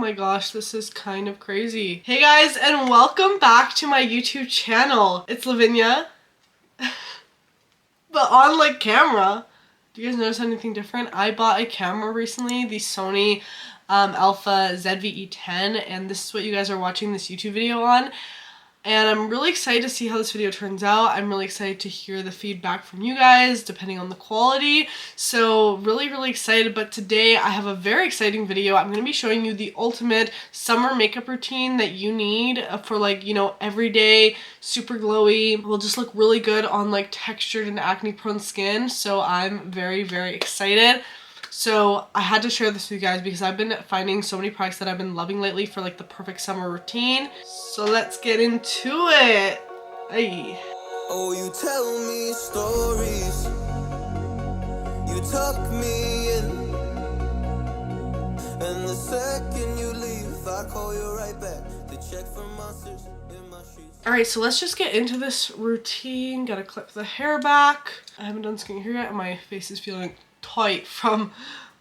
my gosh, this is kind of crazy. Hey guys, and welcome back to my YouTube channel. It's Lavinia. But on like camera. Do you guys notice anything different? I bought a camera recently, the Sony Alpha ZV-E10, and this is what you guys are watching this YouTube video on. And I'm really excited to see how this video turns out. I'm really excited to hear the feedback from you guys, depending on the quality. So really excited. But today I have a very exciting video. I'm going to be showing you the ultimate summer makeup routine that you need for like, you know, everyday, super glowy. Will just look really good on like textured and acne prone skin. So I'm very excited. So I had to share this with you guys because I've been finding so many products that I've been loving lately for like the perfect summer routine. So let's get into it. Hey. Oh, you tell me stories. You tuck me in. And the second you leave, I call you right back to check for monsters in my sheets. Alright, so let's just get into this routine. Gotta clip the hair back. I haven't done skincare yet and my face is feeling tight from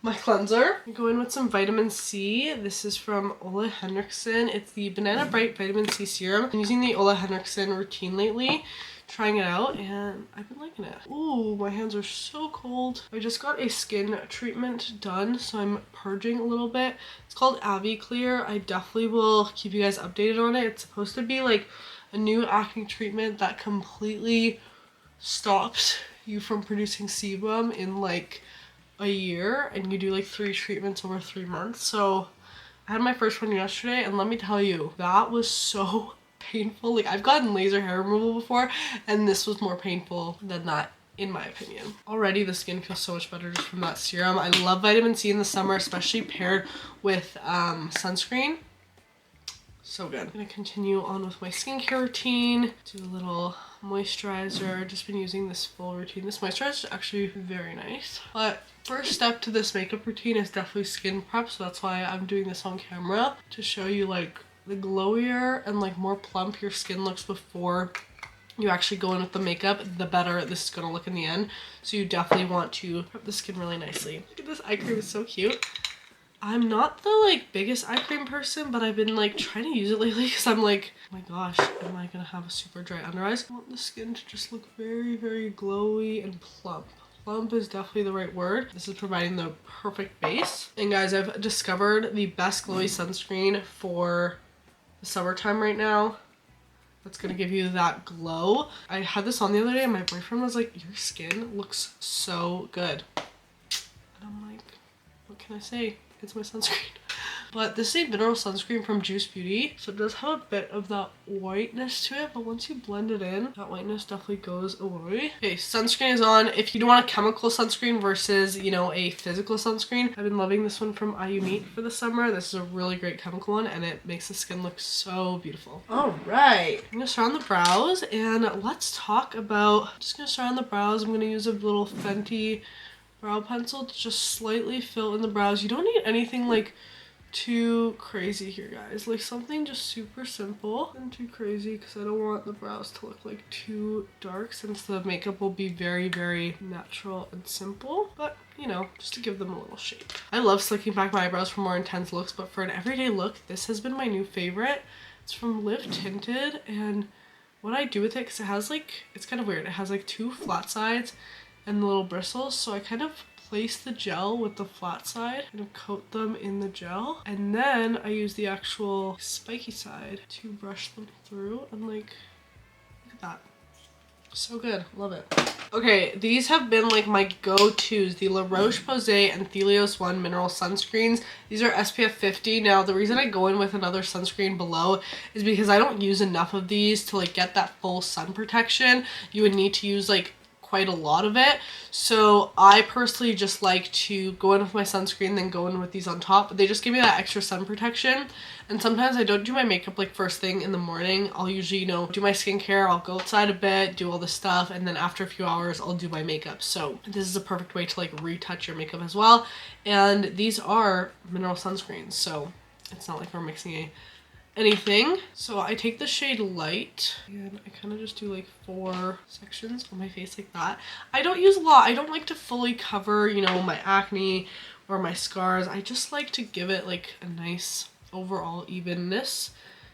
my cleanser. I go in with some vitamin C. This is from Ole Henriksen. It's the Banana Bright Vitamin C Serum. I'm using the Ole Henriksen routine lately, trying it out, and I've been liking it. Ooh, my hands are so cold. I just got a skin treatment done, so I'm purging a little bit. It's called Avi Clear. I definitely will keep you guys updated on it. It's supposed to be like a new acne treatment that completely stops you from producing sebum in like a year, and you do like 3 treatments over 3 months. So I had my first one yesterday, and let me tell you, that was so painful. Like, I've gotten laser hair removal before, and this was more painful than that, in my opinion. Already the skin feels so much better just from that serum. I love vitamin C in the summer, especially paired with sunscreen. So good. I'm gonna continue on with my skincare routine. Do a little moisturizer. Just been using this full routine. This moisturizer is actually very nice. But first step to this makeup routine is definitely skin prep. So that's why I'm doing this on camera, to show you like the glowier and like more plump your skin looks before you actually go in with the makeup, the better this is gonna look in the end. So you definitely want to prep the skin really nicely. Look at this eye cream, it's so cute. I'm not the like biggest eye cream person, but I've been like trying to use it lately because I'm like, oh my gosh, am I gonna have a super dry under eyes? I want the skin to just look very glowy and plump. Plump is definitely the right word. This is providing the perfect base. And guys, I've discovered the best glowy sunscreen for the summertime right now. That's gonna give you that glow. I had this on the other day and my boyfriend was like, your skin looks so good. And I'm like, what can I say? It's my sunscreen. But this is a mineral sunscreen from Juice Beauty, so it does have a bit of that whiteness to it, but once you blend it in, that whiteness definitely goes away. Okay, sunscreen is on. If you don't want a chemical sunscreen versus, you know, a physical sunscreen, I've been loving this one from IU for the summer. This is a really great chemical one, and it makes the skin look so beautiful. All right, I'm gonna start on the brows, and let's talk about, I'm just gonna start on the brows. I'm gonna use a little Fenty brow pencil to just slightly fill in the brows. You don't need anything like too crazy here, guys. Like something just super simple and too crazy, because I don't want the brows to look like too dark, since the makeup will be very natural and simple, but you know, just to give them a little shape. I love slicking back my eyebrows for more intense looks, but for an everyday look, this has been my new favorite. It's from Live Tinted, and what I do with it, because it has like, it's kind of weird, it has like 2 flat sides and the little bristles, so I kind of place the gel with the flat side and coat them in the gel, and then I use the actual spiky side to brush them through, and like, look at that. So good. Love it. Okay, these have been like my go-tos, the La Roche-Posay and Thelios 1 mineral sunscreens. These are SPF 50. Now, the reason I go in with another sunscreen below is because I don't use enough of these to like get that full sun protection. You would need to use like quite a lot of it, so I personally just like to go in with my sunscreen, then go in with these on top. They just give me that extra sun protection. And sometimes I don't do my makeup like first thing in the morning. I'll usually, you know, do my skincare, I'll go outside a bit, do all this stuff, and then after a few hours I'll do my makeup. So this is a perfect way to like retouch your makeup as well. And these are mineral sunscreens, so it's not like we're mixing anything. So I take the shade Light, and I kind of just do like 4 sections on my face like that. I don't use a lot. I don't like to fully cover, you know, my acne or my scars. I just like to give it like a nice overall evenness,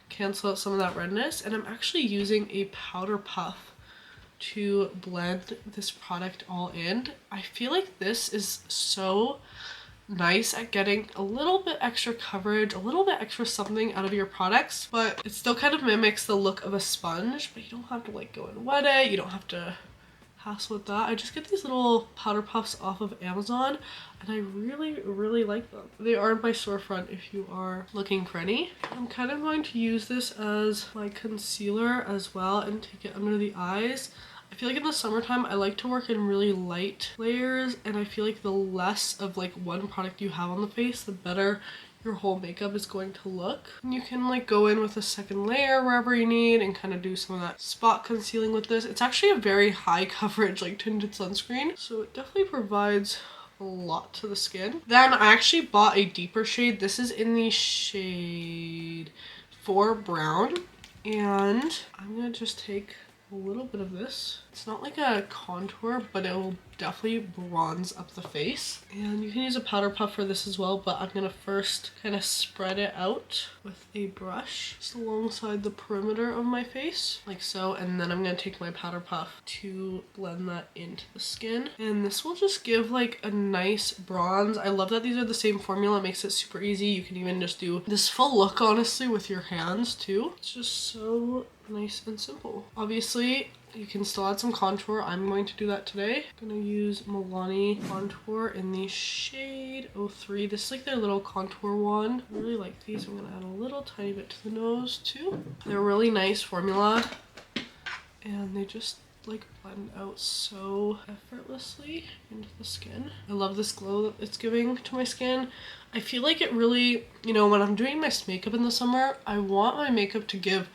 cancel out some of that redness. And I'm actually using a powder puff to blend this product all in. I feel like this is so nice at getting a little bit extra coverage, a little bit extra something out of your products, but it still kind of mimics the look of a sponge, but you don't have to like go and wet it. You don't have to hassle with that. I just get these little powder puffs off of Amazon and I really like them. They are in my storefront if you are looking for any. I'm kind of going to use this as my concealer as well and take it under the eyes. I feel like in the summertime, I like to work in really light layers, and I feel like the less of like one product you have on the face, the better your whole makeup is going to look. And you can like go in with a second layer wherever you need and kind of do some of that spot concealing with this. It's actually a very high coverage like tinted sunscreen, so it definitely provides a lot to the skin. Then I actually bought a deeper shade. This is in the shade 4 Brown, and I'm gonna just take a little bit of this. It's not like a contour, but it will definitely bronze up the face. And you can use a powder puff for this as well, but I'm gonna first kind of spread it out with a brush just alongside the perimeter of my face, like so. And then I'm gonna take my powder puff to blend that into the skin. And this will just give like a nice bronze. I love that these are the same formula. It makes it super easy. You can even just do this full look, honestly, with your hands too. It's just so nice and simple. Obviously, you can still add some contour. I'm going to do that today. I'm gonna use Milani contour in the shade 03. This is like their little contour wand. I really like these. I'm gonna add a little tiny bit to the nose too. They're a really nice formula and they just like blend out so effortlessly into the skin. I love this glow that it's giving to my skin. I feel like it really, you know, when I'm doing my makeup in the summer, I want my makeup to give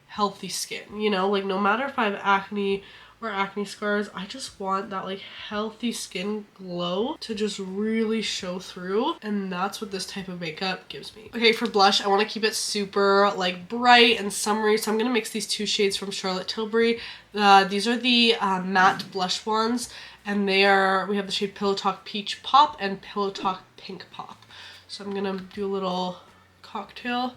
healthy skin, you know, like no matter if I have acne or acne scars, I just want that like healthy skin glow to just really show through, and that's what this type of makeup gives me. Okay, for blush, I want to keep it super like bright and summery, so I'm gonna mix these two shades from Charlotte Tilbury. These are the matte blush ones, and we have the shade Pillow Talk Peach Pop and Pillow Talk Pink Pop. So I'm gonna do a little cocktail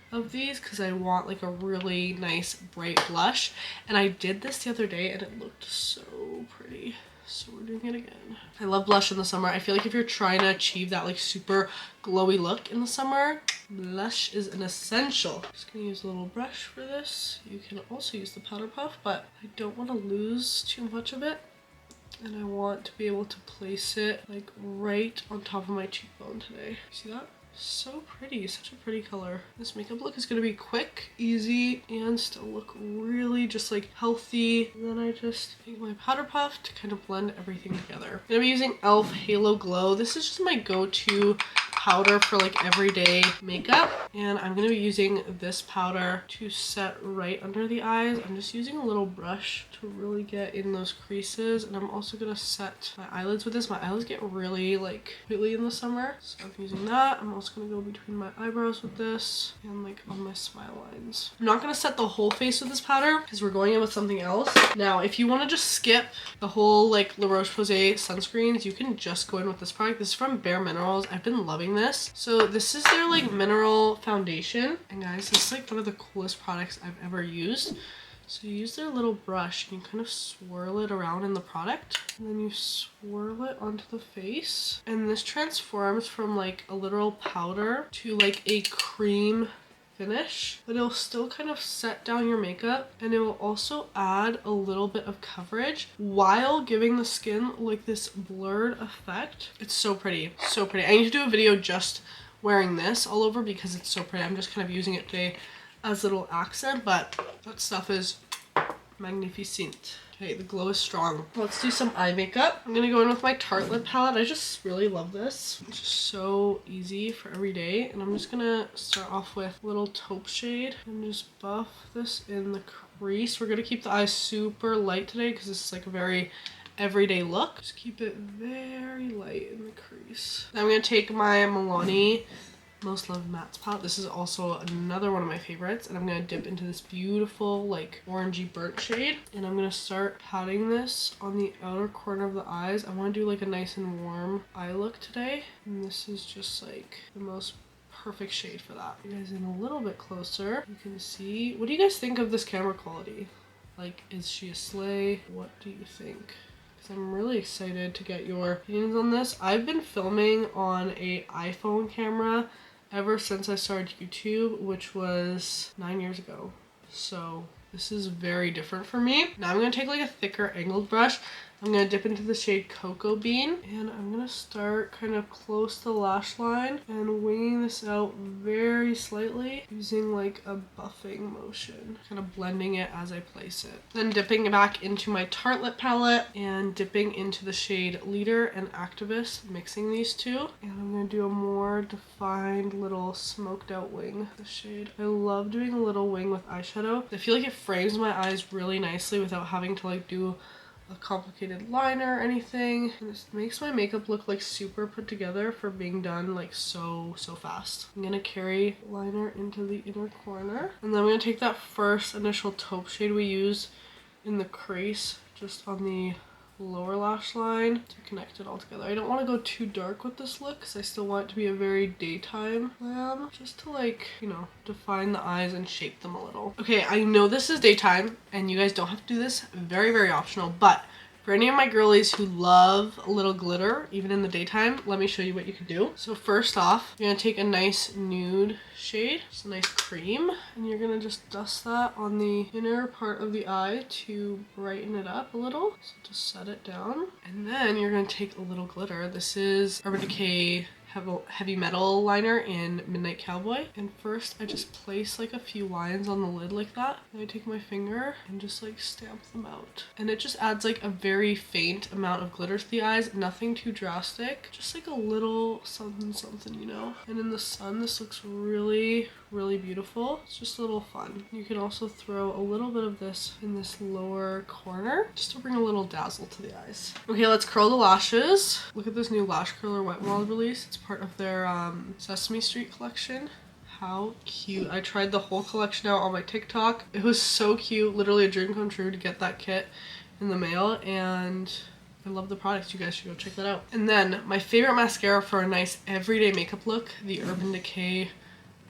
of these because I want like a really nice bright blush, and I did this the other day and it looked so pretty, so we're doing it again. I love blush in the summer. I feel like if you're trying to achieve that like super glowy look in the summer, blush is an essential. Just gonna use a little brush for this. You can also use the powder puff, but I don't want to lose too much of it, and I want to be able to place it like right on top of my cheekbone today. See that? So pretty, such a pretty color. This makeup look is gonna be quick, easy, and still look really just like healthy. And then I just take my powder puff to kind of blend everything together. I'm gonna be using e.l.f. Halo Glow. This is just my go-to powder for like everyday makeup, and I'm gonna be using this powder to set right under the eyes. I'm just using a little brush to really get in those creases, and I'm also gonna set my eyelids with this. My eyelids get really like oily in the summer, so I'm using that. I'm also gonna go between my eyebrows with this and like on my smile lines. I'm not gonna set the whole face with this powder because we're going in with something else. Now, if you want to just skip the whole like La Roche-Posay sunscreens, you can just go in with this product. This is from Bare Minerals. I've been loving this. So this is their like mineral foundation, and guys, this is like one of the coolest products I've ever used. So you use their little brush and you kind of swirl it around in the product, and then you swirl it onto the face, and this transforms from like a literal powder to like a cream finish, but it'll still kind of set down your makeup, and it will also add a little bit of coverage while giving the skin like this blurred effect. It's so pretty, so pretty. I need to do a video just wearing this all over because it's so pretty. I'm just kind of using it today as a little accent, but that stuff is magnificent. Okay, the glow is strong. Let's do some eye makeup. I'm gonna go in with my Tarte lip palette. I just really love this. It's just so easy for every day. And I'm just gonna start off with a little taupe shade and just buff this in the crease. We're gonna keep the eyes super light today because this is like a very everyday look. Just keep it very light in the crease. Then I'm gonna take my Milani Most Loved Mattes palette. This is also another one of my favorites, and I'm gonna dip into this beautiful like orangey burnt shade, and I'm gonna start patting this on the outer corner of the eyes. I want to do like a nice and warm eye look today, and this is just like the most perfect shade for that. You guys in a little bit closer. You can see. What do you guys think of this camera quality? Like, is she a slay? What do you think? Because I'm really excited to get your opinions on this. I've been filming on a iPhone camera ever since I started YouTube, which was 9 years ago. So this is very different for me. Now I'm going to take like a thicker angled brush. I'm going to dip into the shade Cocoa Bean, and I'm going to start kind of close to the lash line and winging this out very slightly using like a buffing motion, kind of blending it as I place it. Then dipping back into my Tarte lip palette and dipping into the shade Leader and Activist, mixing these two. And I'm going to do a more defined little smoked out wing with the shade. I love doing a little wing with eyeshadow. I feel like it frames my eyes really nicely without having to like do a complicated liner or anything, and it makes my makeup look like super put together for being done like so fast. I'm gonna carry liner into the inner corner, and then I'm gonna take that first initial taupe shade we used in the crease just on the lower lash line to connect it all together. I don't want to go too dark with this look because I still want it to be a very daytime glam, just to like, you know, define the eyes and shape them a little. Okay, I know this is daytime and you guys don't have to do this, very optional, but for any of my girlies who love a little glitter, even in the daytime, let me show you what you can do. So first off, you're gonna take a nice nude shade, just a nice cream, and you're gonna just dust that on the inner part of the eye to brighten it up a little. So just set it down. And then you're gonna take a little glitter. This is Urban Decay Heavy Metal liner in Midnight Cowboy, and first I just place like a few lines on the lid like that, and I take my finger and just like stamp them out, and it just adds like a very faint amount of glitter to the eyes, nothing too drastic, just like a little something, you know. And in the sun this looks really beautiful. It's just a little fun. You can also throw a little bit of this in this lower corner just to bring a little dazzle to the eyes. Okay, let's curl the lashes. Look at this new lash curler Wet n Wild release. It's part of their Sesame Street collection. How cute. I tried the whole collection out on my TikTok. It was so cute. Literally a dream come true to get that kit in the mail, and I love the products. You guys should go check that out. And then my favorite mascara for a nice everyday makeup look, the Urban Decay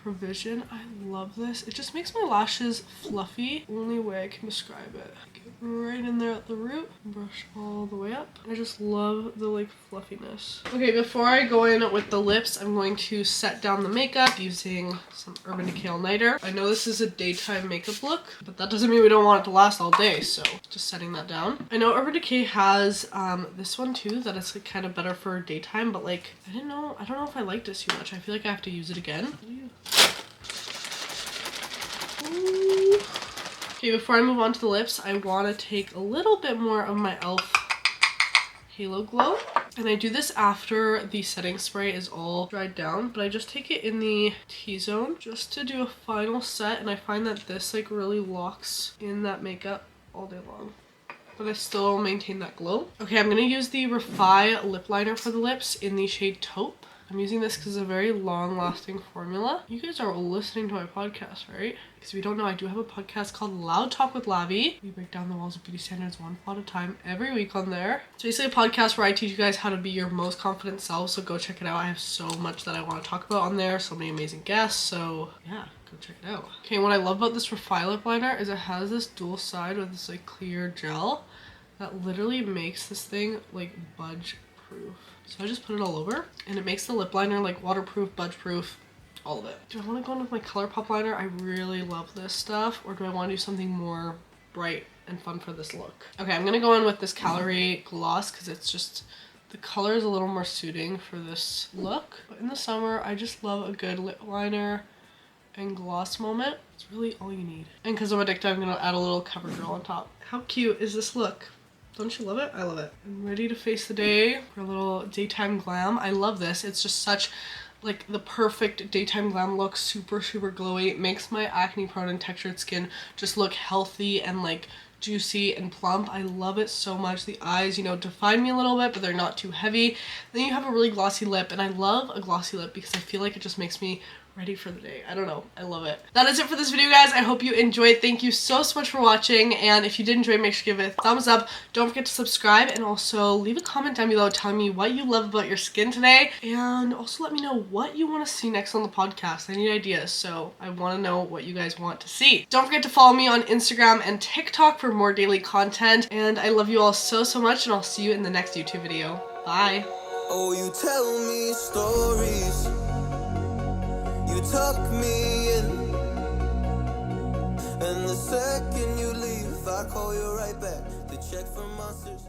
Provision. I love this. It just makes my lashes fluffy. Only way I can describe it. Get right in there at the root, brush all the way up. I just love the like fluffiness. Okay, before I go in with the lips, I'm going to set down the makeup using some Urban Decay All Nighter. I know this is a daytime makeup look, but that doesn't mean we don't want it to last all day, so just setting that down. I know Urban Decay has this one too that is like kind of better for daytime, but like I don't know if I liked it too much. I feel like I have to use it again. Okay, before I move on to the lips, I want to take a little bit more of my e.l.f. Halo Glow. And I do this after the setting spray is all dried down, but I just take it in the T-zone just to do a final set, and I find that this like really locks in that makeup all day long, but I still maintain that glow. Okay, I'm going to use the Refi lip liner for the lips in the shade Taupe. I'm using this because it's a very long-lasting formula. You guys are listening to my podcast, right? Because if you don't know, I do have a podcast called Loud Talk with Lavi. We break down the walls of beauty standards one flaw at a time every week on there. It's basically a podcast where I teach you guys how to be your most confident self, so go check it out. I have so much that I want to talk about on there, so many amazing guests, so yeah, go check it out. Okay, what I love about this Refi lip liner is it has this dual side with this like clear gel that literally makes this thing like budge proof. So I just put it all over, and it makes the lip liner like waterproof, budge proof, all of it. Do I want to go in with my ColourPop liner? I really love this stuff, or do I want to do something more bright and fun for this look? Okay, I'm gonna go in with this Calorie gloss because it's just, the color is a little more suiting for this look. But in the summer, I just love a good lip liner and gloss moment. It's really all you need. And because I'm addicted, I'm gonna add a little CoverGirl on top. How cute is this look? Don't you love it? I love it. I'm ready to face the day for a little daytime glam. I love this. It's just such like the perfect daytime glam look. Super glowy. It makes my acne prone and textured skin just look healthy and like juicy and plump. I love it so much. The eyes, you know, define me a little bit, but they're not too heavy. Then you have a really glossy lip, and I love a glossy lip because I feel like it just makes me ready for the day. I don't know. I love it. That is it for this video, guys. I hope you enjoyed. Thank you so much for watching. And if you did enjoy, make sure to give it a thumbs up. Don't forget to subscribe and also leave a comment down below telling me what you love about your skin today. And also let me know what you want to see next on the podcast. I need ideas, so I want to know what you guys want to see. Don't forget to follow me on Instagram and TikTok for more daily content. And I love you all so much, and I'll see you in the next YouTube video. Bye. Oh, you tell me stories, you tuck me in, and the second you leave, I call you right back to check for monsters.